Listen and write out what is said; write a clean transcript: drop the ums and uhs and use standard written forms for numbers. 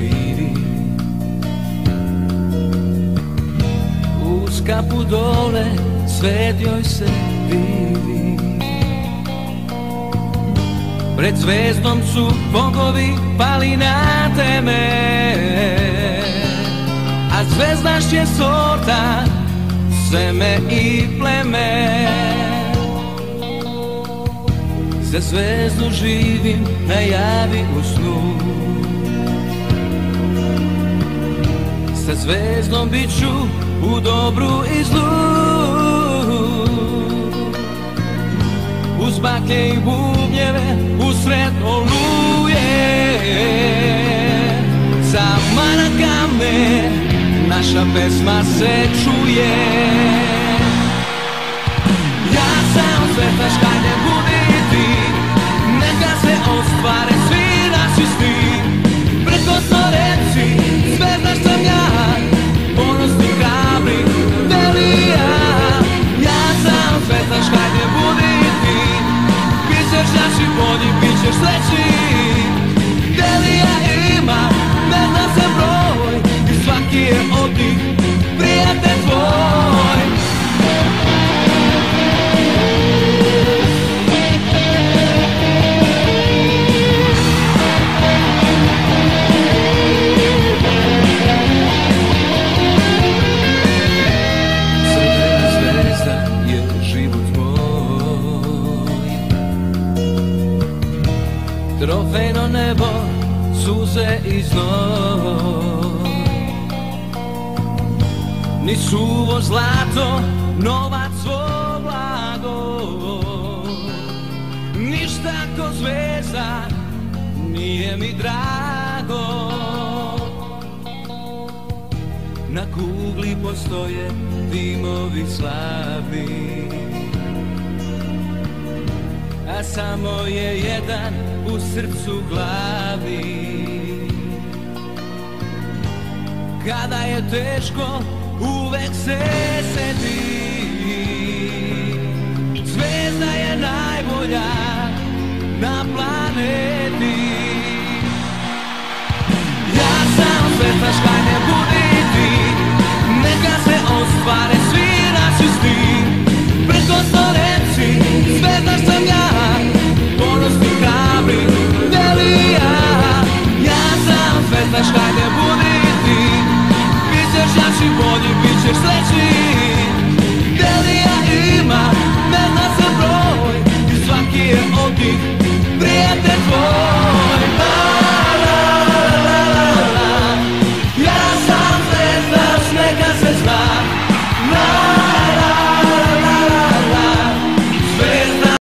živi. Uz kapu dole svet joj se divi. Pred zvezdom su bogovi pali na teme, a zvezdaš je sorta, seme i pleme. Za zvezdu živim, najavi u snu. Sa zvezdom bit ću u dobru i zlu. Uz baklje i bubnjeve, usred oluje. Za manakame naša pesma se čuje. Ja sam svetaš, hajde budi ti, neka se ostvare svi naši sni. Prekosno reci, svetaš sam ja, ponosni, hrabri, Delija. Ja sam svetaš, hajde budi ti, pišeš naši bolji, bićeš sreći. Delija ima neznan broj i svaki je od njih prijatelj tvoj. Crvena zvezda je život moj, trofejno nebo, suze i znoj. Ni suvo zlato, novac svo blago, ništa ko zvezda nije mi drago. Na kugli postoje dimovi slabi, a samo je jedan u srcu glavi. Kada je teško, uvek se seti, zvezda je najbolja na planeti.